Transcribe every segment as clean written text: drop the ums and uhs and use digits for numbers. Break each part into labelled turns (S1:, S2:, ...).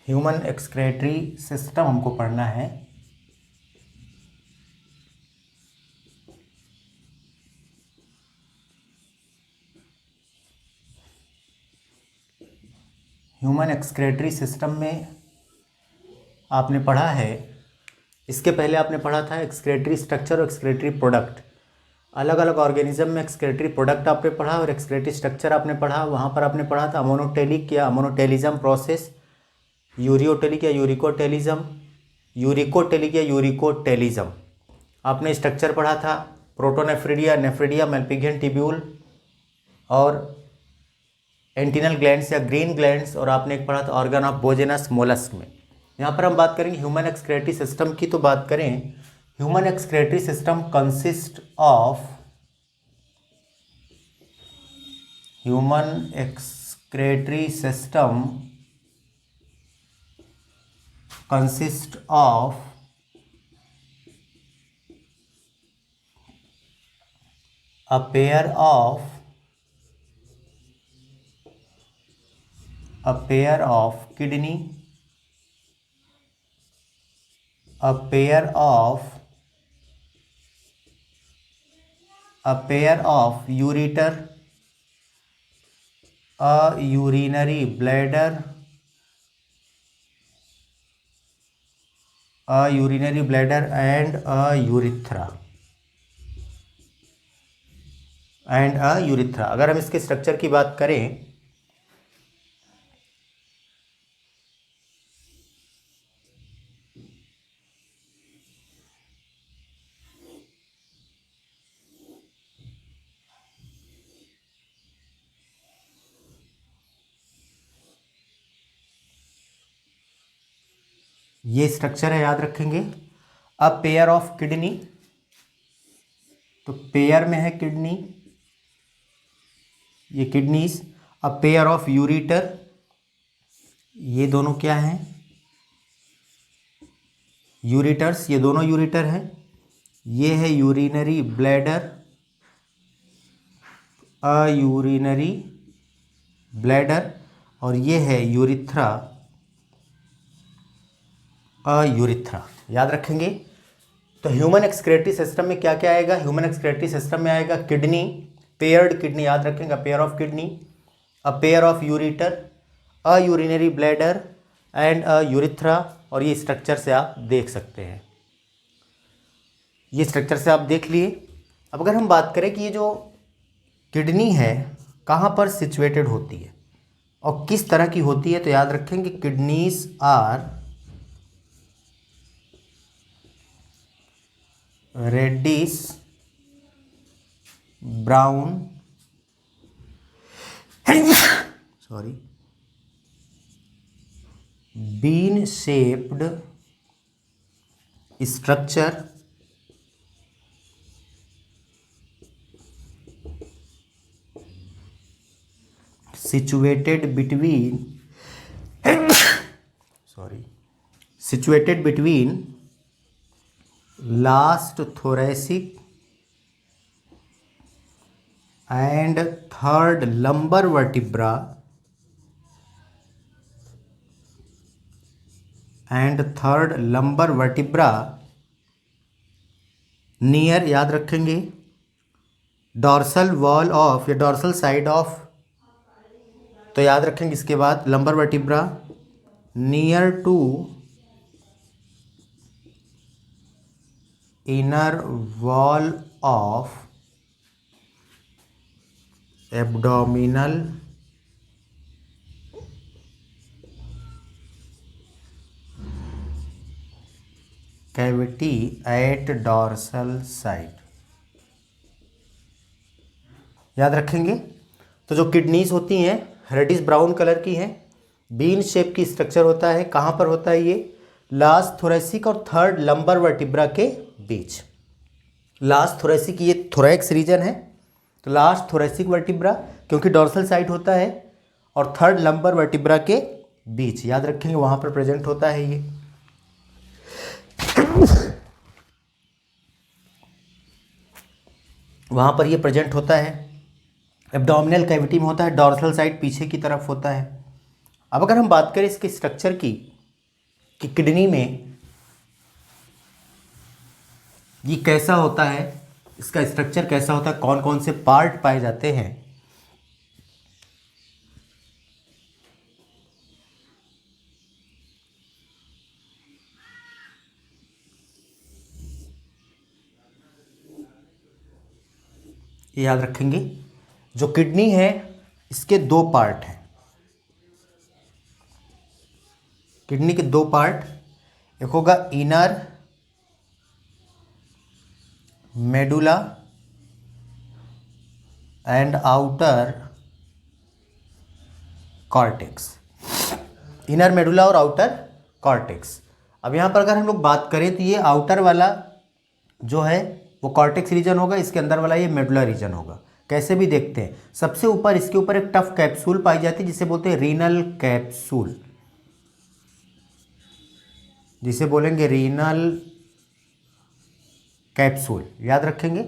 S1: Human excretory system हमको पढ़ना है। ह्यूमन एक्सक्रेटरी सिस्टम में आपने पढ़ा है, इसके पहले आपने पढ़ा था एक्सक्रेटरी स्ट्रक्चर और एक्सक्रेटरी प्रोडक्ट। अलग अलग ऑर्गेनिज्म में एक्सक्रेटरी प्रोडक्ट आपने पढ़ा और एक्सक्रेटरी स्ट्रक्चर आपने पढ़ा। वहाँ पर आपने पढ़ा था अमोनोटेलिक या अमोनोटेलिज्म प्रोसेस, यूरियोटेलिक या यूरिकोटेलिज्म, यूरिकोटेलिक या यूरिकोटेलिज्म। आपने स्ट्रक्चर पढ़ा था प्रोटोनेफ्रिडिया, नेफ्रिडिया, मेल्पिगियन ट्यूब्यूल और एंटिनल ग्लैंड्स या ग्रीन ग्लैंड्स, और आपने एक पढ़ा था ऑर्गन ऑफ बोजेनस मोलस्क में। यहाँ पर हम बात करेंगे ह्यूमन एक्सक्रेटरी सिस्टम की। तो बात करें human excretory system consist of human excretory system consist of a pair of kidney, a pair of ureter, a urinary bladder, and a urethra अगर हम इसके स्ट्रक्चर की बात करें ये स्ट्रक्चर है, याद रखेंगे। अ पेयर ऑफ किडनी, तो पेयर में है किडनी, ये kidneys. A pair of ureter, ये दोनों क्या हैं, यूरिटर्स, ये दोनों यूरिटर हैं। ये है यूरिनरी ब्लैडर, अ यूरिनरी ब्लैडर, और ये है यूरिथ्रा, अ यूरिथ्रा, याद रखेंगे। तो ह्यूमन एक्सक्रेटरी सिस्टम में क्या क्या आएगा, ह्यूमन एक्सक्रेटरी सिस्टम में आएगा किडनी, पेयर्ड किडनी, याद रखेंगे, pair of kidney, a pair of ureter, a urinary bladder and a urethra. और ये स्ट्रक्चर से आप देख सकते हैं, ये स्ट्रक्चर से आप देख लिए। अब अगर हम बात करें कि ये जो किडनी है कहाँ पर सिचुएटेड होती है और किस तरह की होती है, तो याद रखेंगे kidneys are reddish brown bean shaped structure situated between last thoracic and third lumbar vertebra near, याद रखेंगे, डॉर्सल वॉल ऑफ या डॉर्सल साइड ऑफ, तो याद रखेंगे इसके बाद lumbar vertebra near to inner wall of abdominal cavity at dorsal side, याद रखेंगे। तो जो किडनीज होती हैं रेडिश ब्राउन कलर की हैं, बीन शेप की स्ट्रक्चर होता है, कहाँ पर होता है ये, लास्ट थोरेसिक और थर्ड लंबर वर्टिब्रा के बीच। लास्ट थोरेसिक, ये थोरैक्स रीजन है, तो लास्ट थोरेसिक वर्टिब्रा क्योंकि डॉर्सल साइड होता है, और थर्ड लंबर वर्टिब्रा के बीच, याद रखेंगे, वहाँ पर प्रेजेंट होता है ये। वहाँ पर ये प्रेजेंट होता है, एब्डोमिनल कैविटी में होता है, डॉर्सल साइड पीछे की तरफ होता है। अब अगर हम बात करें इसके स्ट्रक्चर की, कि किडनी में ये कैसा होता है, इसका स्ट्रक्चर कैसा होता है, कौन कौन से पार्ट पाए जाते हैं। ये याद रखेंगे। जो किडनी है इसके दो पार्ट हैं, किडनी के दो पार्ट, एक होगा inner medulla and outer cortex. Inner medulla और आउटर कॉर्टेक्स। अब यहाँ पर अगर हम लोग बात करें तो ये आउटर वाला जो है वो कॉर्टेक्स रीजन होगा, इसके अंदर वाला ये मेडुला रीजन होगा। कैसे भी देखते हैं, सबसे ऊपर इसके ऊपर एक टफ कैप्सूल पाई जाती है जिसे बोलते हैं रीनल कैप्सूल, जिसे बोलेंगे रीनल कैप्सूल, याद रखेंगे।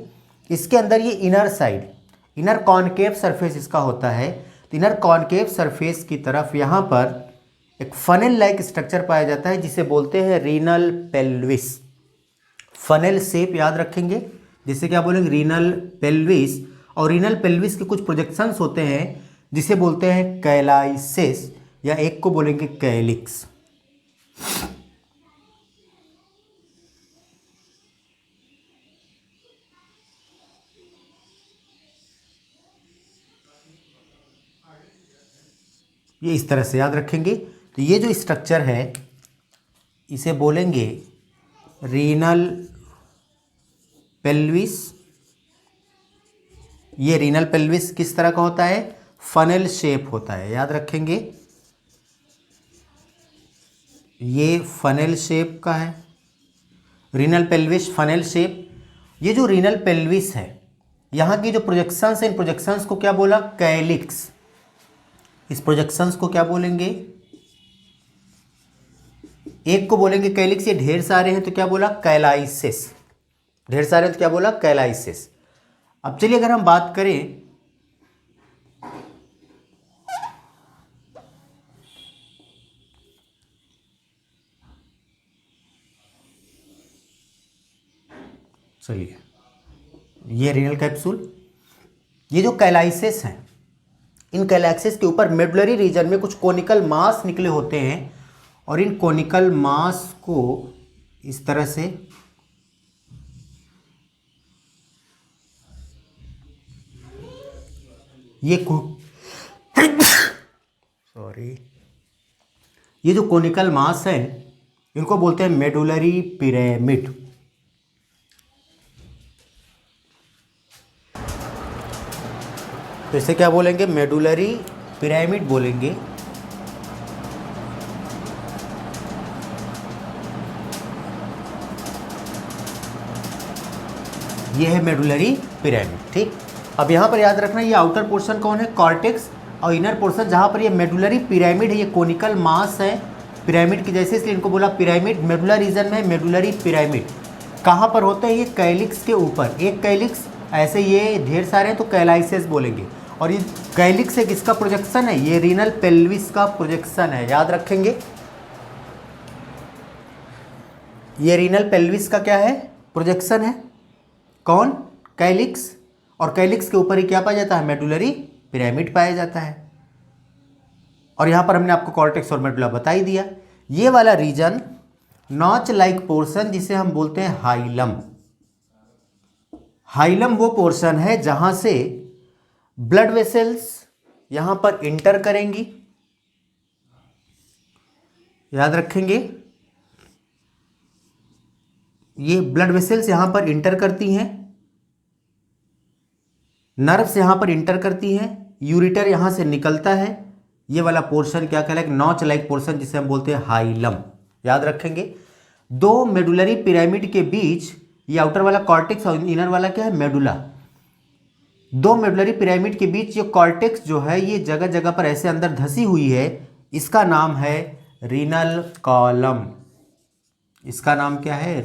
S1: इसके अंदर ये inner side, inner concave surface इसका होता है। तो इनर कॉनकेव सरफेस की तरफ यहाँ पर एक फनेल लाइक स्ट्रक्चर पाया जाता है जिसे बोलते हैं रीनल पेल्विस। फनेल शेप याद रखेंगे, जिसे क्या बोलेंगे रीनल पेल्विस। और रीनल पेल्विस के कुछ प्रोजेक्शंस होते हैं जिसे बोलते हैं कैलाइसिस, या एक को बोलेंगे कैलिक्स। ये इस तरह से याद रखेंगे। तो ये जो स्ट्रक्चर है इसे बोलेंगे रीनल पेल्विस। ये रीनल पेल्विस किस तरह का होता है, फनेल शेप होता है, याद रखेंगे। ये फनेल शेप का है, रीनल पेल्विस फनेल शेप। ये जो रीनल पेल्विस है, यहाँ की जो प्रोजेक्शंस है, इन प्रोजेक्शंस को क्या बोला, कैलिक्स। इस प्रोजेक्शंस को क्या बोलेंगे, एक को बोलेंगे कैलिक्स। ये ढेर सारे हैं तो क्या बोला, कैलाइसिस। ढेर सारे हैं तो क्या बोला, कैलाइसिस। अब चलिए अगर हम बात करें चलिए, ये रीनल कैप्सूल, ये जो कैलाइसिस हैं, इन कैलाइसिस के ऊपर मेडुलरी रीजन में कुछ कोनिकल मास निकले होते हैं, और इन कोनिकल मास को इस तरह से ये ये जो कोनिकल मास है इनको बोलते हैं मेडुलरी पिरामिड। तो इसे क्या बोलेंगे, मेडुलरी पिरामिड बोलेंगे। ये है मेडुलरी पिरामिड, ठीक। अब यहाँ पर याद रखना, ये आउटर पोर्शन कौन है, कॉर्टेक्स, और इनर पोर्शन जहाँ पर ये मेडुलरी पिरामिड है, ये कोनिकल मास है पिरामिड की जैसे, इसलिए इनको बोला पिरामिड। मेडुला रीजन में मेडुलरी पिरामिड कहाँ पर होता है, ये कैलिक्स के ऊपर, एक कैलिक्स, ऐसे ये ढेर सारे हैं तो कैलाइसिस बोलेंगे। और ये कैलिक्स से किसका प्रोजेक्शन है, ये रीनल पेल्विस का प्रोजेक्शन है, याद रखेंगे। ये रीनल पेल्विस का क्या है, प्रोजेक्शन है, कौन, कैलिक्स। और कैलिक्स के ऊपर ही क्या पाया जाता है, मेडुलरी पिरामिड पाया जाता है। और यहाँ पर हमने आपको कॉर्टेक्स और मेडुला बता ही दिया। ये वाला रीजन नॉच लाइक पोर्शन जिसे हम बोलते हैं हाइलम। हाइलम वो पोर्शन है जहां से ब्लड वेसल्स यहां पर इंटर करेंगी, याद रखेंगे। ये ब्लड वेसल्स यहां पर इंटर करती हैं, नर्व्स यहां पर इंटर करती हैं, यूरिटर यहां से निकलता है। ये वाला पोर्शन क्या कहलाएगा, नॉच लाइक पोर्शन जिसे हम बोलते हैं हाइलम, याद रखेंगे। दो मेडुलरी पिरामिड के बीच ये आउटर वाला कॉर्टेक्स और इनर वाला क्या है, मेडुला। दो मेडुलरी पिरामिड के बीच ये कॉर्टेक्स जो है ये जगह जगह पर ऐसे अंदर धसी हुई है, इसका नाम है रीनल कॉलम। इसका नाम क्या है,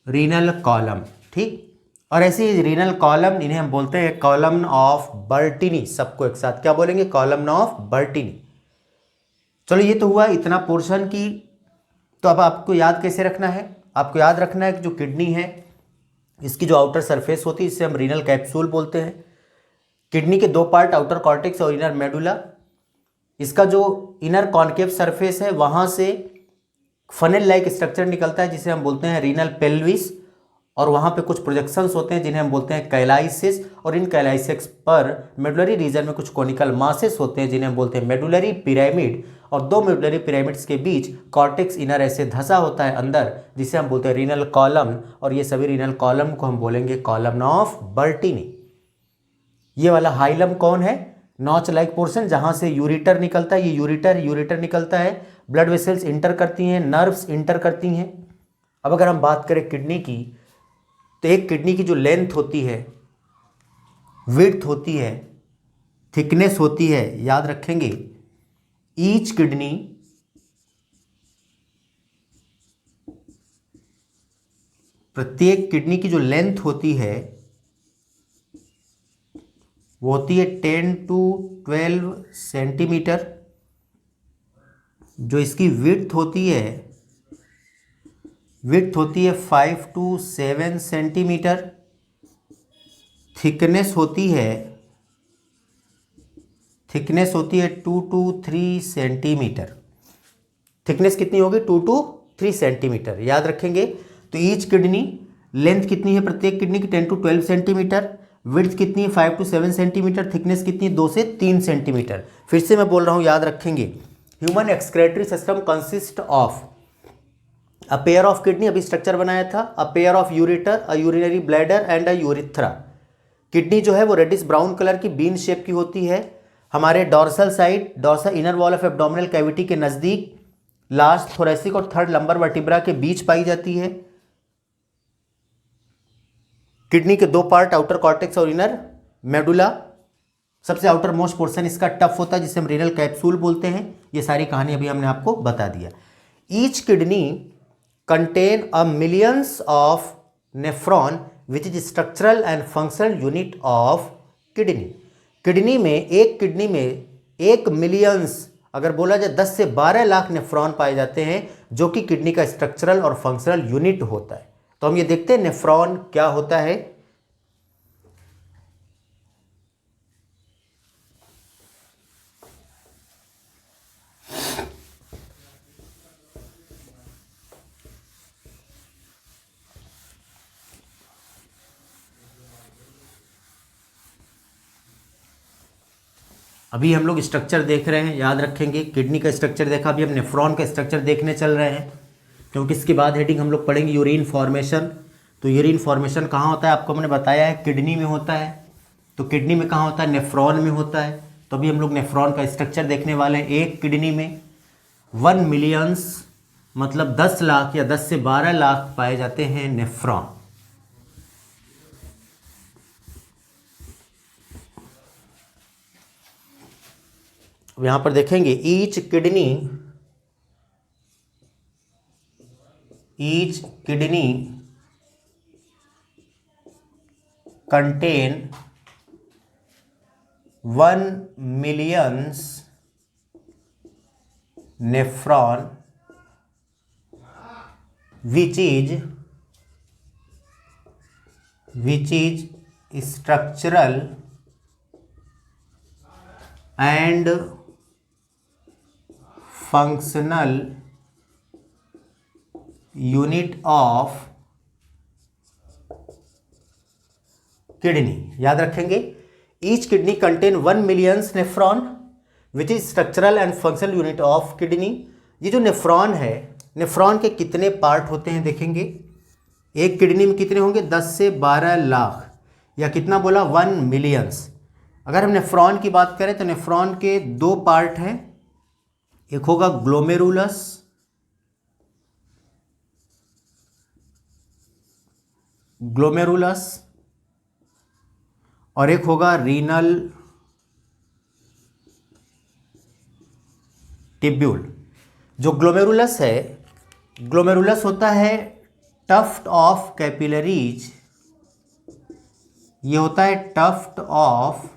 S1: रीनल कॉलम, ठीक। और ऐसे ही रीनल कॉलम, इन्हें हम बोलते हैं कॉलम ऑफ बर्टीनी। सबको एक साथ क्या बोलेंगे, कॉलम ऑफ बर्टीनी। चलो ये तो हुआ इतना पोर्शन की। तो अब आपको याद कैसे रखना है? आपको याद रखना है कि जो किडनी है इसकी जो आउटर सरफेस होती है इसे हम रीनल कैप्सूल बोलते हैं। किडनी के दो पार्ट, आउटर कॉर्टेक्स और इनर मेडुला। इसका जो इनर कॉन्केव सरफेस है वहाँ से फनेल लाइक स्ट्रक्चर निकलता है जिसे हम बोलते हैं रीनल पेल्विस, और वहाँ पे कुछ प्रोजेक्शंस होते हैं जिन्हें हम बोलते हैं कैलाइसिस, और इन कैलाइसिस पर मेडुलरी रीजन में कुछ कोनिकल मासेस होते हैं जिन्हें हम बोलते हैं मेडुलरी पिरामिड, और दो मेडुलरी पिरामिड्स के बीच कॉर्टेक्स इनर ऐसे धंसा होता है अंदर जिसे हम बोलते हैं रीनल कॉलम, और ये सभी रीनल कॉलम को हम बोलेंगे कॉलम ऑफ बर्टीनी। ये वाला हाइलम कौन है? नॉच लाइक पोर्शन जहां से यूरिटर निकलता है, ये यूरिटर निकलता है, ब्लड वेसल्स इंटर करती हैं, नर्व्स इंटर करती हैं। अब अगर हम बात करें किडनी की, तो एक किडनी की जो लेंथ होती है, विड्थ होती है, थिकनेस होती है, याद रखेंगे ईच किडनी प्रत्येक किडनी की जो लेंथ होती है वो होती है 10 to 12 सेंटीमीटर। जो इसकी विड्थ होती है 5 to 7 सेंटीमीटर। थिकनेस होती है 2 to 3 सेंटीमीटर। थिकनेस कितनी होगी? 2 to 3 सेंटीमीटर, याद रखेंगे। तो ईच किडनी लेंथ कितनी है प्रत्येक किडनी की? 10 to 12 सेंटीमीटर। विड्थ कितनी है? 5 to 7 सेंटीमीटर। थिकनेस कितनी है? 2 से 3 सेंटीमीटर। फिर से मैं बोल रहा हूँ, याद रखेंगे। Human excretory system consist of a pair of kidney, अभी स्ट्रक्चर बनाया था, a pair of ureter, a urinary bladder and a urethra. Kidney जो है वो रेडिश ब्राउन कलर की बीन शेप की होती है। हमारे dorsal side, dorsal inner wall of abdominal cavity के नज़दीक, लास्ट थोरेसिक और थर्ड लंबर वर्टिब्रा के बीच पाई जाती है। किडनी के दो पार्ट, आउटर कॉर्टेक्स और इनर मेडुला। सबसे आउटर मोस्ट पोर्शन इसका टफ होता है जिसे हम रीनल कैप्सूल बोलते हैं। ये सारी कहानी अभी हमने आपको बता दिया। Each kidney contain a millions of nephron which is structural and functional unit of kidney. Kidney में 1 मिलियंस, अगर बोला जाए 10 से 12 लाख नेफ्रॉन पाए जाते हैं जो कि किडनी का स्ट्रक्चरल और फंक्शनल यूनिट होता है। तो हम ये देखते हैं नेफ्रॉन क्या होता है। अभी हम लोग स्ट्रक्चर देख रहे हैं, याद रखेंगे। किडनी का स्ट्रक्चर देखा, अभी हम नेफ्रॉन का स्ट्रक्चर देखने चल रहे हैं, क्योंकि इसके बाद हेडिंग हम लोग पढ़ेंगे यूरिन फॉर्मेशन। तो यूरिन फॉर्मेशन कहाँ होता है? आपको मैंने बताया है किडनी में होता है। तो किडनी में कहाँ होता है? नेफ्रॉन में होता है। तो अभी हम लोग नेफ्रॉन का स्ट्रक्चर देखने वाले हैं। एक किडनी में 1 मिलियंस मतलब 10 लाख या 10 से 12 लाख पाए जाते हैं नेफ्रॉन। अब यहाँ पर देखेंगे each kidney contain 1 millions nephron which is structural and functional unit of kidney. याद रखेंगे, each kidney contain 1 millions nephron which is structural and functional unit of kidney. ये जो नेफ्रॉन है, नेफ्रॉन के कितने पार्ट होते हैं देखेंगे। एक किडनी में कितने होंगे? 10 से 12 लाख, या कितना बोला? 1 मिलियंस। अगर हम नेफ्रॉन की बात करें तो नेफ्रॉन के दो पार्ट हैं, एक होगा ग्लोमेरुलस और एक होगा रीनल टिब्यूल। जो ग्लोमेरुलस है, ग्लोमेरुलस होता है टफ्ट ऑफ कैपिलरीज, ये होता है टफ्ट ऑफ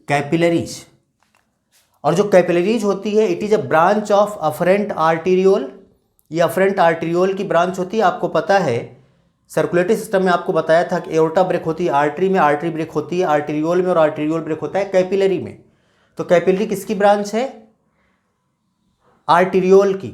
S1: कैपिलरीज। और जो कैपिलरीज होती है it is a branch of afferent arteriole. ये अफरेंट आर्टीरियोल की ब्रांच होती है। आपको पता है सर्कुलेटरी सिस्टम में आपको बताया था कि एओर्टा ब्रेक होती है आर्टरी में, आर्टरी ब्रेक होती है आर्टीरियोल में, और आर्टीरियोल ब्रेक होता है कैपिलरी में। तो कैपिलरी किसकी ब्रांच है? आर्टीरियोल की।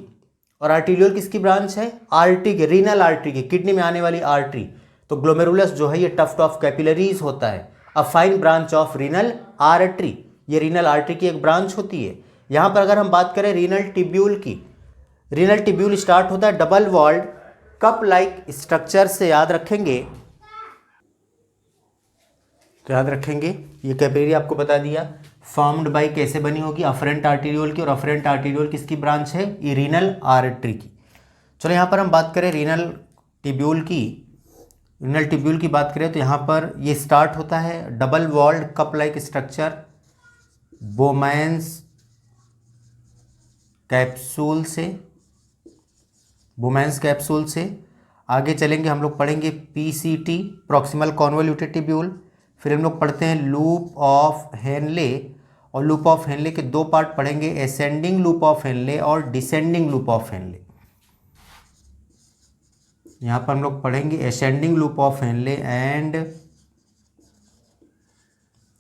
S1: और आर्टीरियोल किसकी ब्रांच है? आर्टरी की, रीनल आर्टरी की, किडनी में आने वाली आर्टरी। तो ग्लोमेरुलस जो है ये टफ्ट ऑफ कैपिलरीज होता है, a fine branch of renal artery. ये रीनल आर्टरी की एक ब्रांच होती है। यहाँ पर अगर हम बात करें रीनल टिब्यूल की, रीनल टिब्यूल स्टार्ट होता है double walled cup like structure से। याद रखेंगे, तो याद रखेंगे ये कैपिलरी आपको बता दिया। फॉर्म्ड बाय कैसे बनी होगी? अफरेंट आर्टीरियोल की। और अफरेंट आर्टीरियोल किसकी ब्रांच है? ये रीनल आर्टरी की। चलो यहाँ पर हम बात करें रीनल टिब्यूल की। रीनल टिब्यूल की बात करें तो यहाँ पर ये स्टार्ट होता है double walled cup like structure Bowman's capsule से। बोमैंस कैप्सूल से आगे चलेंगे, हम लोग पढ़ेंगे पीसीटी, प्रॉक्सिमल कॉन्वोल्यूटेड टिब्यूल। फिर हम लोग पढ़ते हैं लूप ऑफ हेनले, और लूप ऑफ हेनले के दो पार्ट पढ़ेंगे, असेंडिंग लूप ऑफ हेनले और डिसेंडिंग लूप ऑफ हेनले। यहाँ पर हम लोग पढ़ेंगे ascending loop of Henley and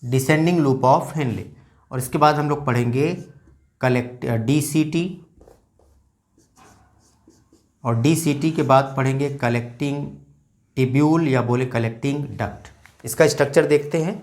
S1: descending loop of Henley. और इसके बाद हम लोग पढ़ेंगे डीसीटी, और डीसीटी के बाद पढ़ेंगे कलेक्टिंग टिब्यूल या बोले कलेक्टिंग डक्ट। इसका स्ट्रक्चर देखते हैं।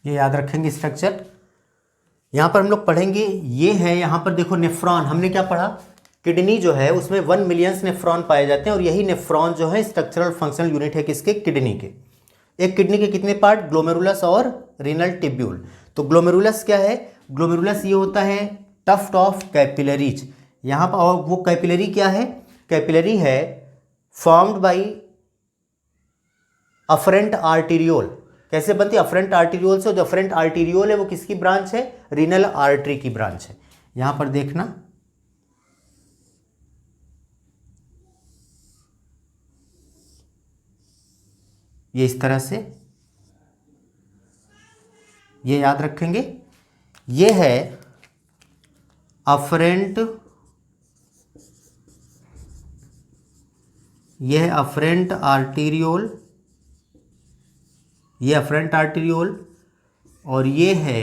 S1: ये याद रखेंगे स्ट्रक्चर। यहाँ पर हम लोग पढ़ेंगे, ये है यहाँ पर देखो नेफ्रॉन। हमने क्या पढ़ा? किडनी जो है उसमें 1 मिलियंस नेफ्रॉन पाए जाते हैं, और यही नेफ्रॉन जो है स्ट्रक्चरल फंक्शनल यूनिट है किसके? किडनी के। एक किडनी के कितने पार्ट? ग्लोमेरुलस और रीनल टिब्यूल। तो ग्लोमेरुलस क्या है? ग्लोमेरुलस ये होता है टफ्ट ऑफ कैपिलरीज। यहाँ पर और वो कैपिलरी क्या है? कैपिलरी है फॉर्म्ड बाई अफरेंट आर्टीरियोल। कैसे बनती है? अफरेंट आर्टीरियोल से। जो अफरेंट आर्टीरियोल है वो किसकी ब्रांच है? रीनल आर्टरी की ब्रांच है। यहां पर देखना, ये इस तरह से, ये याद रखेंगे। ये है अफरेंट, ये है अफरेंट आर्टीरियोल, ये अफरेंट आर्टीरियोल, और ये है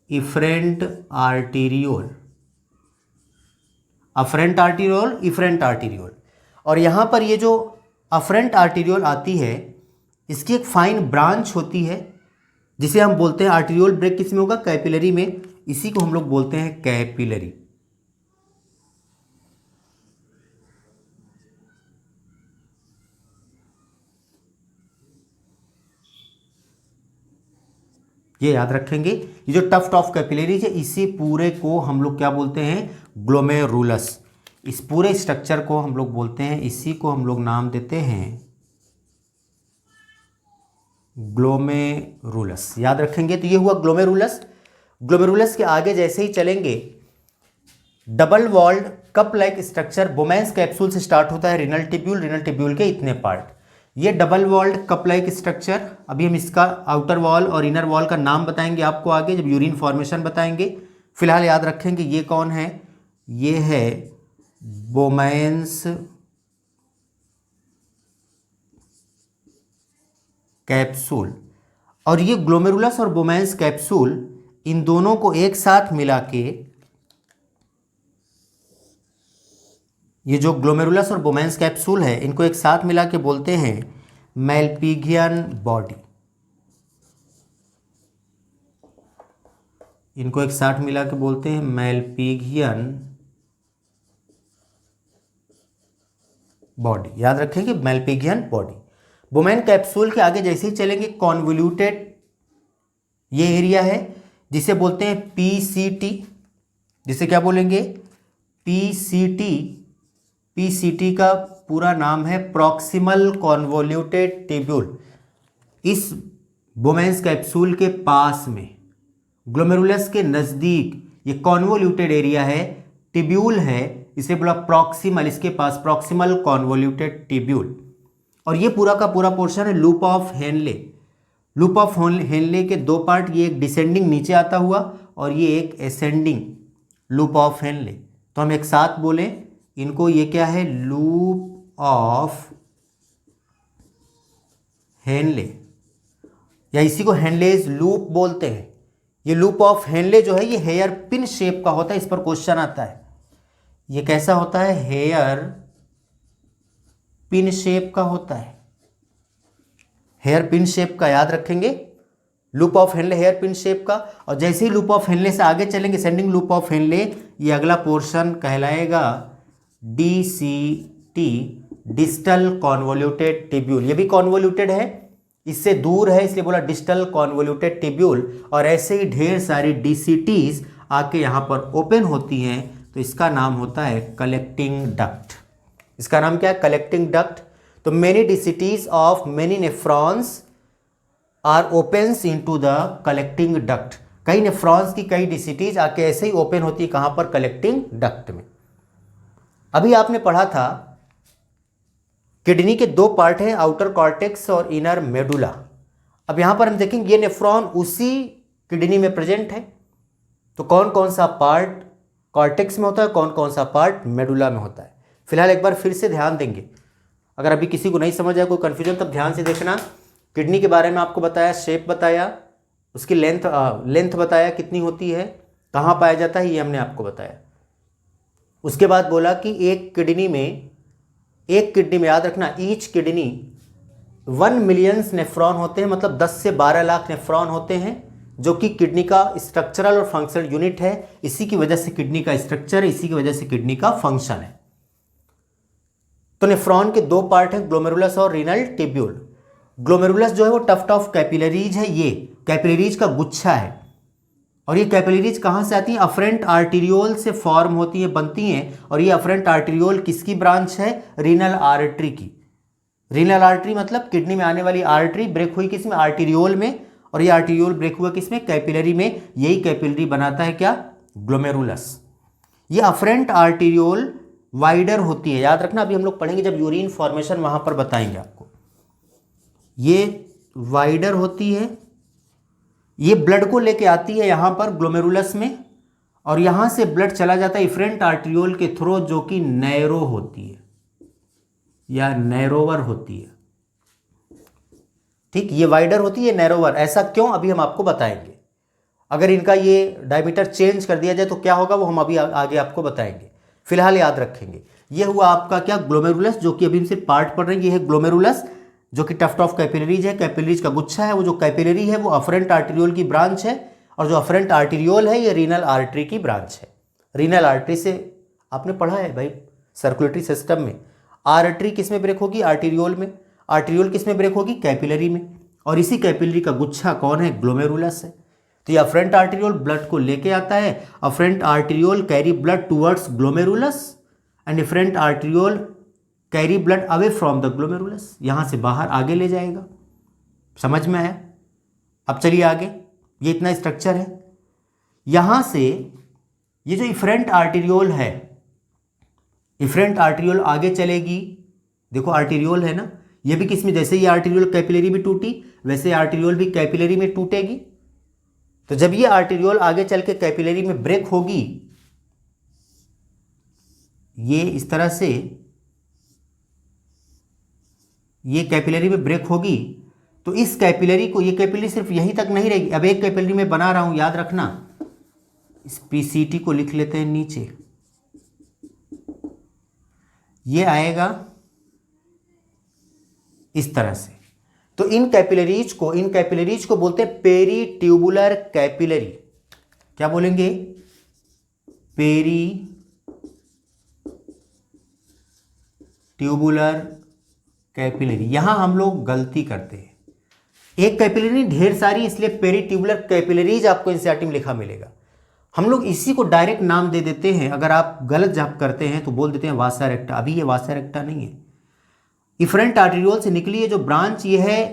S1: efferent arteriole. Afferent arteriole, efferent arteriole. और यहाँ पर ये जो अफरेंट आर्टीरियोल आती है इसकी एक फाइन ब्रांच होती है जिसे हम बोलते हैं, आर्टीरियोल ब्रेक किस में होगा? कैपिलरी में। इसी को हम लोग बोलते हैं कैपिलरी। ये याद रखेंगे। ये जो टफ्ट ऑफ कैपिलरीज है इसी पूरे को हम लोग क्या बोलते हैं? ग्लोमेरुलस। इस पूरे स्ट्रक्चर को हम लोग बोलते हैं, इसी को हम लोग नाम देते हैं ग्लोमेरुलस। याद रखेंगे। तो ये हुआ ग्लोमेरुलस। ग्लोमेरुलस के आगे जैसे ही चलेंगे, double walled cup like structure Bowman's capsule से स्टार्ट होता है रीनल टिब्यूल, रीनल टिब्यूल के इतने पार्ट। ये double walled cup like structure, अभी हम इसका आउटर वॉल और इनर वॉल का नाम बताएंगे आपको आगे जब यूरिन फॉर्मेशन बताएंगे। फिलहाल याद रखेंगे ये कौन है? ये है बोमैंस कैप्सूल। और ये ग्लोमेरुलस और बोमैंस कैप्सूल, इन दोनों को एक साथ मिला के, ये जो ग्लोमेरुलस और बोमैंस कैप्सूल है इनको एक साथ मिला के बोलते हैं मैल्पिघियन बॉडी। इनको एक साथ मिला के बोलते हैं मैल्पिघियन बॉडी। याद रखेंगे मैल्पिघियन बॉडी। बोमैन कैप्सूल के आगे जैसे ही चलेंगे कॉन्वोल्यूटेड ये एरिया है, जिसे बोलते हैं पीसीटी, जिसे क्या बोलेंगे, पीसीटी। पीसीटी का पूरा नाम है प्रॉक्सिमल कॉन्वोल्यूटेड टिब्यूल। इस बोमेंस कैप्सूल के पास में, ग्लोमेरुलस के नज़दीक ये कॉन्वोल्यूटेड एरिया है, टिब्यूल है, इसे बोला प्रॉक्सिमल, इसके पास प्रॉक्सिमल कॉन्वोल्यूटेड टिब्यूल। और ये पूरा का पूरा पोर्शन है loop of Henley. Loop of Henle के दो पार्ट, ये एक डिसेंडिंग नीचे आता हुआ और ये एक एसेंडिंग लूप ऑफ हेनले। तो हम एक साथ बोलें इनको, ये क्या है, लूप ऑफ हेनले, या इसी को हेनलेज लूप बोलते हैं। ये लूप ऑफ हेनले जो है ये हेयर पिन शेप का होता है, इस पर क्वेश्चन आता है। ये कैसा होता है, हेयर पिन शेप का होता है। हेयर पिन शेप का याद रखेंगे, loop of Henle hairpin shape का। और जैसे ही लूप ऑफ हेनले से आगे चलेंगे, सेंडिंग लूप ऑफ हेनले, ये अगला पोर्शन कहलाएगा डीसीटी, डिस्टल कॉन्वोल्यूटेड टिब्यूल। ये भी कॉन्वोल्यूटेड है, इससे दूर है इसलिए बोला डिस्टल कॉन्वोल्यूटेड टिब्यूल। और ऐसे ही ढेर सारी डीसीटीज आके यहाँ पर ओपन होती हैं, तो इसका नाम होता है कलेक्टिंग डक्ट। इसका नाम क्या है, कलेक्टिंग डक्ट। तो many DCTs of many nephrons are opens into the collecting duct. कई नेफ्रॉन्स की कई डीसीटीज आके ऐसे ही ओपन होती है, कहाँ पर, कलेक्टिंग डक्ट में। अभी आपने पढ़ा था किडनी के दो पार्ट हैं, आउटर कॉर्टेक्स और इनर मेडुला। अब यहां पर हम देखेंगे ये नेफ्रॉन उसी किडनी में प्रेजेंट है, तो कौन कौन सा पार्ट कॉर्टेक्स में होता है, कौन कौन सा पार्ट मेडुला में होता है। फिलहाल एक बार फिर से ध्यान देंगे, अगर अभी किसी को नहीं समझ आया, कोई कन्फ्यूजन, तब ध्यान से देखना। किडनी के बारे में आपको बताया, शेप बताया, उसकी लेंथ बताया कितनी होती है, कहाँ पाया जाता है, ये हमने आपको बताया। उसके बाद बोला कि एक किडनी में याद रखना, ईच किडनी 1 मिलियन नेफ्रॉन होते हैं, मतलब 10 से 12 लाख नेफ्रॉन होते हैं, जो कि किडनी का स्ट्रक्चरल और फंक्शनल यूनिट है। इसी की वजह से किडनी का स्ट्रक्चर है, इसी की वजह से किडनी का फंक्शन है। तो नेफ्रॉन के दो पार्ट हैं, ग्लोमेरुलस और रीनल टिब्यूल। ग्लोमेरुलस जो है वो टफ्ट ऑफ कैपिलरीज है, ये कैपिलरीज का गुच्छा है। और ये कैपिलरीज कहाँ से आती हैं, अफरेंट आर्टीरियोल से फॉर्म होती है, बनती हैं। और ये अफरेंट आर्टीरियोल किसकी ब्रांच है, रीनल आर्टरी की। रीनल आर्टरी मतलब किडनी में आने वाली आर्टरी ब्रेक हुई किसमें, आर्टीरियोल में। और ये आर्टीरियोल ब्रेक हुआ किसमें, कैपिलरी में। यही कैपिलरी बनाता है क्या, ग्लोमेरुलस। ये अफरेंट आर्टीरियोल वाइडर होती है, याद रखना, अभी हम लोग पढ़ेंगे जब यूरिन फॉर्मेशन, वहां पर बताएंगे आपको। ये वाइडर होती है, ये ब्लड को लेके आती है यहाँ पर ग्लोमेरुलस में, और यहाँ से ब्लड चला जाता है इफरेंट आर्टीरियोल के थ्रू, जो कि नैरो होती है या नैरोवर होती है। ठीक, ये वाइडर होती है, नैरोवर। ऐसा क्यों, अभी हम आपको बताएंगे। अगर इनका ये डायमीटर चेंज कर दिया जाए तो क्या होगा, वो हम अभी आगे आपको बताएंगे। फिलहाल याद रखेंगे, ये हुआ आपका क्या, ग्लोमेरुलस, जो कि अभी हम सिर्फ पार्ट पढ़ रहे हैं। ये है ग्लोमेरुलस, जो कि टफ्ट ऑफ कैपिलरीज है, कैपिलरीज का गुच्छा है। वो जो कैपिलरी है वो अफरेंट आर्टीरियोल की ब्रांच है, और जो अफरेंट आर्टीरियोल है ये रीनल आर्टरी की ब्रांच है। रीनल आर्टरी से आपने पढ़ा है भाई सर्कुलेटरी सिस्टम में, आर्टरी किस में ब्रेक होगी, आर्टीरियोल में। आर्टीरियोल किस में ब्रेक होगी, कैपिलरी में। और इसी कैपिलरी का गुच्छा कौन है, ग्लोमेरुलस है। तो ये अफरेंट आर्टीरियोल ब्लड को लेके आता है, afferent arteriole carry blood towards glomerulus, and efferent arteriole carry blood away from the glomerulus, यहां से बाहर आगे ले जाएगा। समझ में आया। अब चलिए आगे, ये इतना स्ट्रक्चर है। यहां से ये जो इफरेंट आर्टीरियोल है, इफरेंट आर्टीरियोल आगे चलेगी। देखो आर्टीरियोल है ना, ये भी किसमें, जैसे ये आर्टीरियोल कैपिलरी में टूटी, वैसे आर्टीरियोल भी कैपिलरी में टूटेगी। तो जब ये आर्टीरियोल आगे चल के कैपिलरी में ब्रेक होगी, ये इस तरह से ये कैपिलरी में ब्रेक होगी, तो इस कैपिलरी को, ये कैपिलरी सिर्फ यहीं तक नहीं रहेगी। अब एक कैपिलरी में बना रहा हूं, याद रखना, इस पीसीटी को लिख लेते हैं नीचे। ये आएगा इस तरह से। तो इन कैपिलरीज को बोलते हैं पेरी ट्यूबुलर कैपिलरी। क्या बोलेंगे, पेरी ट्यूबुलर कैपिलरी। यहां हम लोग गलती करते हैं, एक कैपिलरी ढेर सारी, इसलिए पेरिट्यूबुलर कैपिलरीज आपको एनसीईआरटी में लिखा मिलेगा। हम लोग इसी को डायरेक्ट नाम दे देते हैं, अगर आप गलत जब करते हैं तो बोल देते हैं वासा रेक्टा। अभी ये वासा रेक्टा नहीं है, इफरेंट आर्टेरियोल से निकली है जो ब्रांच, ये है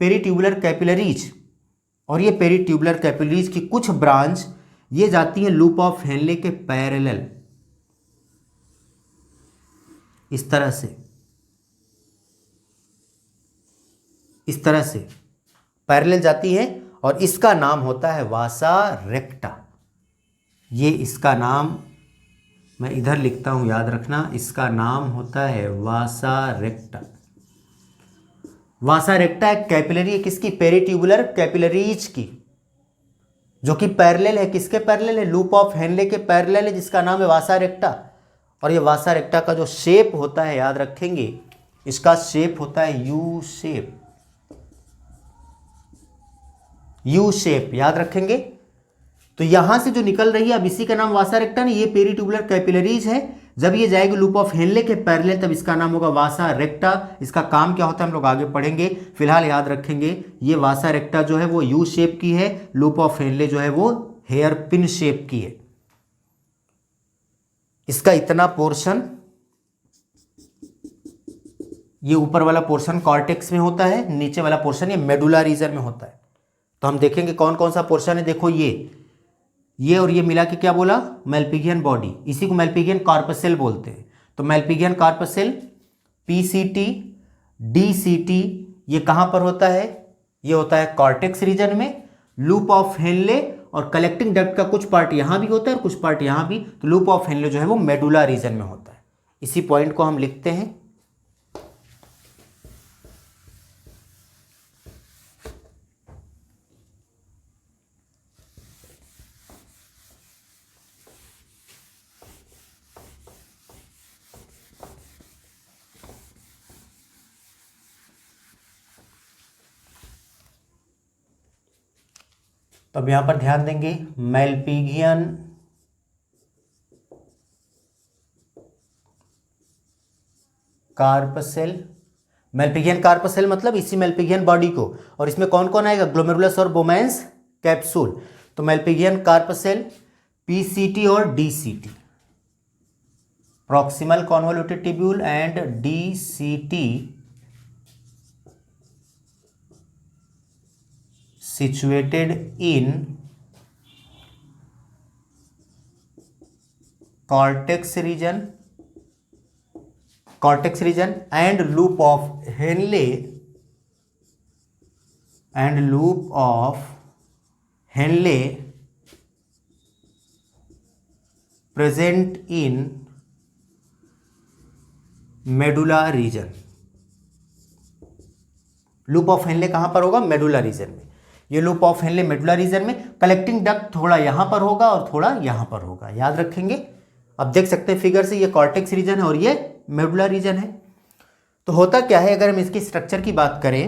S1: पेरिट्यूबुलर कैपिलरीज। और ये पेरिट्यूबुलर कैपिलरीज की कुछ ब्रांच ये जाती है लूप ऑफ हेनले के पैरेलल, इस तरह से, इस तरह से पैरेलल जाती है, और इसका नाम होता है वासा रेक्टा। ये इसका नाम मैं इधर लिखता हूं, याद रखना, इसका नाम होता है वासा रेक्टा। वासा रेक्टा एक कैपिलरी है, किसकी? पेरिट्यूबुलर कैपिलरीज की, जो कि पैरेलल है, किसके पैरेलल है? लूप ऑफ हेनले के पैरेलल है, जिसका नाम है वासा रेक्टा। और ये वासा रेक्टा का जो शेप होता है, याद रखेंगे, इसका शेप होता है यू शेप, यू शेप, याद रखेंगे। तो यहां से जो निकल रही है, अब इसी का नाम वासा रेक्टा नहीं, ये पेरिट्यूबुलर कैपिलरीज है। जब ये जाएगी लूप ऑफ हेनले के पैरेलल, तब इसका नाम होगा वासा रेक्टा। इसका काम क्या होता है हम लोग आगे पढ़ेंगे, फिलहाल याद रखेंगे ये वासा रेक्टा जो है वो यू शेप की है, लूप ऑफ हेनले जो है वो हेयर पिन शेप की है। इसका इतना पोर्शन, ये ऊपर वाला पोर्शन कॉर्टेक्स में होता है, नीचे वाला पोर्शन ये मेडुला रीजन में होता है। तो हम देखेंगे कौन कौन सा पोर्शन है। देखो ये और ये मिला के क्या बोला? मेल्पिगियन बॉडी, इसी को मेल्पिगियन कार्पसेल बोलते हैं। तो मेल्पिगियन कार्पसेल, पीसीटी, डीसीटी, ये कहां पर होता है? ये होता है कॉर्टेक्स रीजन में। लूप ऑफ हेनले और कलेक्टिंग डक्ट का कुछ पार्ट यहां भी होता है और कुछ पार्ट यहां भी। तो लूप ऑफ हेनले जो है वो मेडुला रीजन में होता है। इसी पॉइंट को हम लिखते हैं। तो अब यहां पर ध्यान देंगे, मेल्पिगियन कार्पसेल, मेल्पिगियन कार्पसेल मतलब इसी मेल्पिगियन बॉडी को, और इसमें कौन कौन आएगा? ग्लोमेरुलस और बोमेंस कैप्सूल। तो मेल्पिगियन कार्पसेल, पीसीटी और DCT, proximal convoluted tubule and DCT situated in cortex region and loop of Henle present in medulla region। Loop of Henley कहां पर होगा? मेडुला रीजन में। ये loop of Henley medulla reason में, collecting duct थोड़ा यहां पर होगा और थोड़ा यहां पर होगा, याद रखेंगे। अब देख सकते हैं फिगर से, ये कॉर्टेक्स रीजन है और ये मेडुला रीजन है। तो होता क्या है, अगर हम इसकी स्ट्रक्चर की बात करें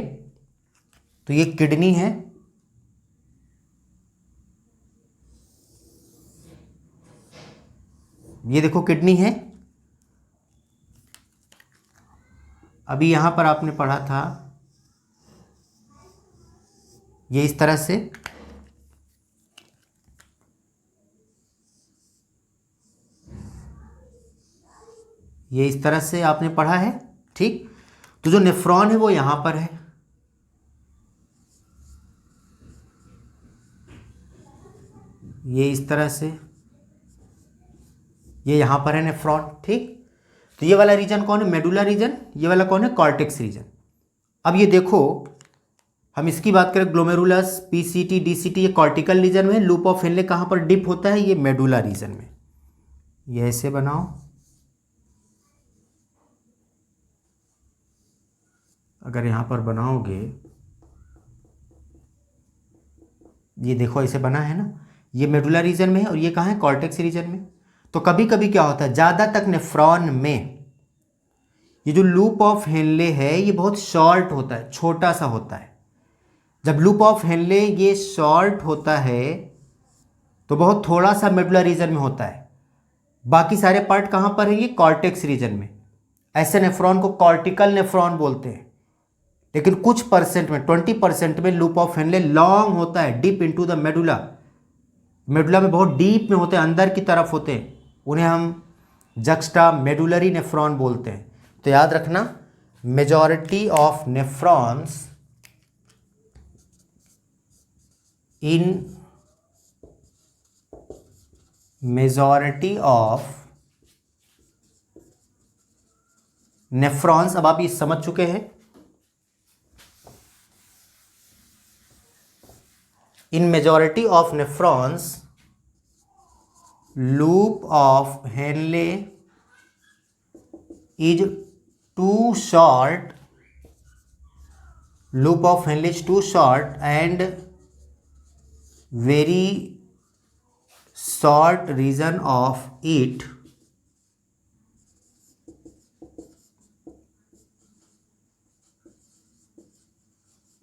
S1: तो ये किडनी है, ये देखो किडनी है। अभी यहां पर आपने पढ़ा था ये इस तरह से, ये इस तरह से आपने पढ़ा है, ठीक। तो जो नेफ्रॉन है वो यहां पर है, ये इस तरह से, ये यहां पर है नेफ्रॉन, ठीक। तो ये वाला रीजन कौन है? Medulla region. ये वाला कौन है? Cortex region. अब ये देखो, हम इसकी बात करें, ग्लोमेरुलस, पीसीटी, डीसीटी, ये कॉर्टिकल रीजन में है। लूप ऑफ हेनले कहां पर डिप होता है? ये मेडुला रीजन में। ये ऐसे बनाओ, अगर यहां पर बनाओगे, ये देखो ऐसे बना है ना, ये मेडुला रीजन में है और ये कहां है? कॉर्टेक्स रीजन में। तो कभी कभी क्या होता है, ज़्यादा तक नेफ्रॉन में ये जो लूप ऑफ हेनले है ये बहुत शॉर्ट होता है, छोटा सा होता है। जब लूप ऑफ हेनले ये शॉर्ट होता है तो बहुत थोड़ा सा मेडुला रीजन में होता है, बाकी सारे पार्ट कहाँ पर है? ये कॉर्टेक्स रीजन में। ऐसे नेफ्रॉन को कॉर्टिकल नेफ्रॉन बोलते हैं। लेकिन कुछ परसेंट में 20% में लूप ऑफ हेनले लॉन्ग होता है, deep into the medulla. Medulla में बहुत डीप में होते हैं, अंदर की तरफ होते हैं, उन्हें हम जक्स्टा मेडुलरी नेफ्रॉन बोलते हैं। तो याद रखना, majority of nephrons in majority of nephrons, अब आप ये समझ चुके हैं, in majority of nephrons loop of Henle is too short, loop of Henle is too short and very short region of it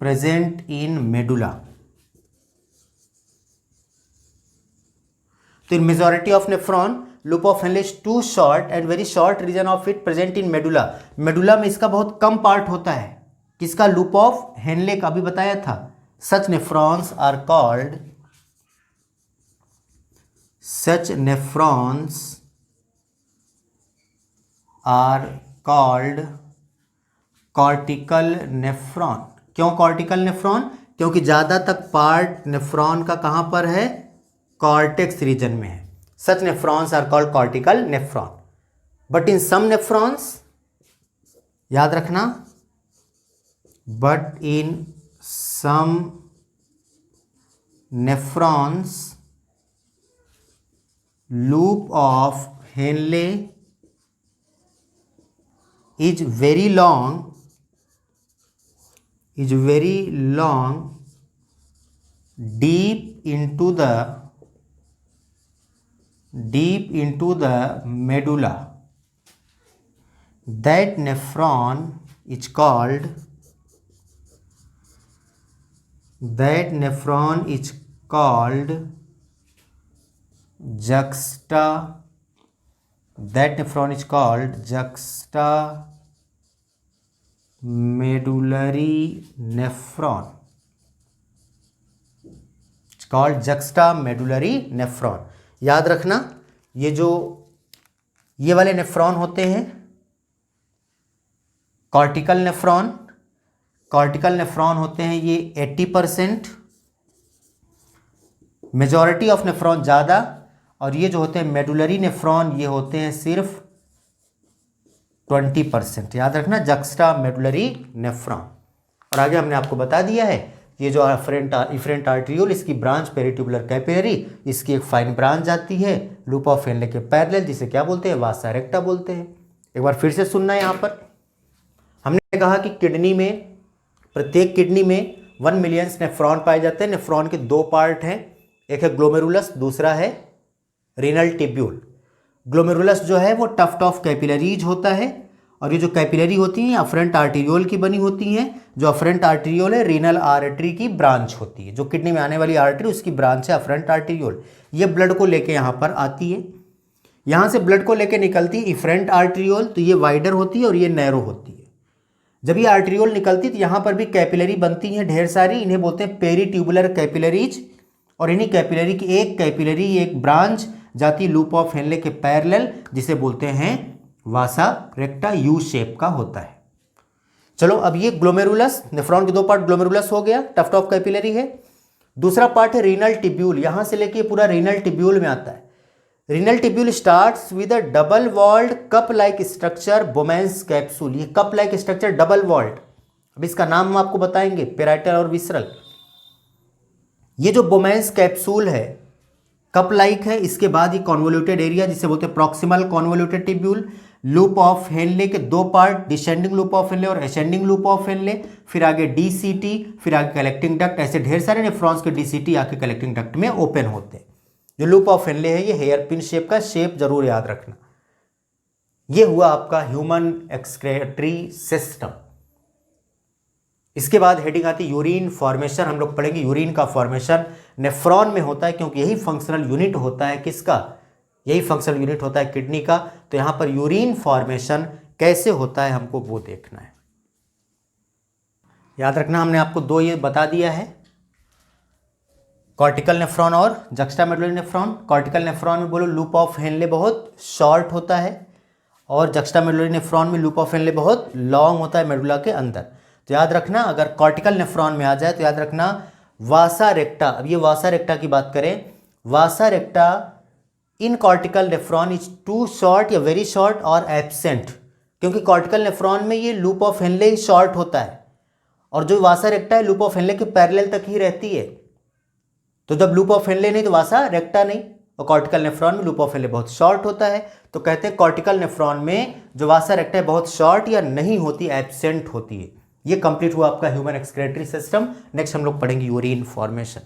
S1: present in medulla. तो in majority of nephron loop of Henle is too short and very short region of it present in medulla. Medulla में इसका बहुत कम part होता है, किसका? Loop of Henley का, अभी बताया था। Such nephrons are called, such nephrons are called cortical nephron. क्यों कॉर्टिकल नेफ्रॉन? क्योंकि ज़्यादा तक पार्ट नेफ्रॉन का कहाँ पर है? कॉर्टेक्स रीजन में है। Such nephrons are called cortical nephron. But in some nephrons, याद रखना, but in some nephrons loop of Henle is very long, deep into the medulla. That nephron is called juxta. That nephron is called juxta medullary nephron. It's called juxta medullary nephron. याद रखना, ये वाले nephron होते हैं cortical nephron होते हैं ये 80%, majority of nephron ज़्यादा, और ये जो होते हैं मेडुलरी नेफ्रॉन ये होते हैं सिर्फ 20%। याद रखना, जक्स्टा मेडुलरी नेफ्रॉन। और आगे हमने आपको बता दिया है, ये जो इफरेंट आर्ट्रियोल, इसकी ब्रांच पेरिट्यूबुलर कैपिलरी, इसकी एक फाइन ब्रांच जाती है लूप ऑफ हेनले के पैरेलल, जिसे क्या बोलते हैं? वासा रेक्टा बोलते हैं। एक बार फिर से सुनना है। यहाँ पर हमने कहा कि किडनी में, प्रत्येक किडनी में 1 मिलियन नेफ्रॉन पाए जाते हैं। नेफ्रॉन के दो पार्ट हैं, एक है ग्लोमेरुलस, दूसरा है रीनल टिब्यूल। ग्लोमेरुलस जो है वो टफ्ट ऑफ कैपिलरीज होता है, और ये जो कैपिलरी होती हैं अफरेंट आर्टीरियोल की बनी होती हैं। जो अफरेंट आर्टीरियोल है रीनल आर्टरी की ब्रांच होती है, जो किडनी में आने वाली आर्टरी उसकी ब्रांच है अफरेंट आर्टीरियोल। ये ब्लड को लेके यहाँ पर आती है, यहाँ से ब्लड को लेके निकलती है इफरेंट आर्टीरियोल, तो ये वाइडर होती है और ये नैरो होती है। जब ये आर्टीरियोल निकलती है तो यहाँ पर भी कैपिलरी बनती हैं ढेर सारी, इन्हें बोलते हैं पेरीट्यूबुलर कैपिलरीज। और इन्हीं कैपिलरी की एक ब्रांच जाती लूप ऑफ हेनले के पैरेलल, जिसे बोलते हैं वासा रेक्टा, यू शेप का होता है। चलो, अब ये ग्लोमेरुलस, नेफ्रॉन के दो पार्ट, ग्लोमेरुलस हो गया, टफ्ट ऑफ कैपिलरी है। दूसरा पार्ट है रीनल टिब्यूल, यहां से लेके पूरा रीनल टिब्यूल में आता है। Renal tubule starts with a double walled cup like structure, Bowman's capsule. ये cup like structure double walled, अब इसका नाम हम आपको बताएंगे, पेराइटल और विसरल। ये जो बोमेंस कैप्सूल है, कप लाइक है, इसके बाद ये कॉन्वोल्यूटेड एरिया जिसे बोलते हैं proximal convoluted tubule. Loop of Henle के दो part, descending loop of Henley और असेंडिंग लूप ऑफ हेनले, फिर आगे डीसीटी, फिर आगे कलेक्टिंग डक्ट। ऐसे ढेर सारे नेफ्रॉन्स के डीसीटी आके कलेक्टिंग डक्ट में ओपन होते हैं। जो लूप ऑफ हेनले है ये हेयर पिन शेप का, शेप जरूर याद रखना। ये हुआ आपका ह्यूमन एक्सक्रेटरी सिस्टम। इसके बाद हेडिंग आती है यूरिन फॉर्मेशन। हम लोग पढ़ेंगे यूरिन का फॉर्मेशन नेफ्रॉन में होता है, क्योंकि यही फंक्शनल यूनिट होता है किसका? यही फंक्शनल यूनिट होता है किडनी का। तो यहां पर यूरिन फॉर्मेशन कैसे होता है हमको वो देखना है। याद रखना हमने आपको दो ये बता दिया है, कॉर्टिकल नेफ्रॉन और जक्स्टामेडुलरी नेफ्रॉन। कॉर्टिकल नेफ्रॉन में बोलो लूप ऑफ हेनले बहुत शॉर्ट होता है और जक्स्टामेडुलरी नेफ्रॉन में लूप ऑफ हेनले बहुत लॉन्ग होता है मेडुला के अंदर। तो याद रखना अगर कॉर्टिकल नेफ्रॉन में आ जाए तो याद रखना वासा रेक्टा, अब ये वासा रेक्टा की बात करें, vasa recta in cortical nephron is too short या वेरी शॉर्ट और एब्सेंट, क्योंकि कॉर्टिकल नेफ्रॉन में ये लूप ऑफ हेनले ही शॉर्ट होता है और जो वासा रेक्टा है लूप ऑफ हेनले के पैरेलल तक ही रहती है। तो जब लूप ऑफ हेनले नहीं तो वासा रेक्टा नहीं, और कॉर्टिकल नेफ्रॉन में लूप ऑफ हेनले बहुत शॉर्ट होता है। तो कहते हैं कॉर्टिकल नेफ्रॉन में जो वासा रेक्टा है बहुत शॉर्ट या नहीं होती, एब्सेंट होती है। ये कंप्लीट हुआ आपका ह्यूमन एक्सक्रीटरी सिस्टम। नेक्स्ट हम लोग पढ़ेंगे यूरिन फॉर्मेशन।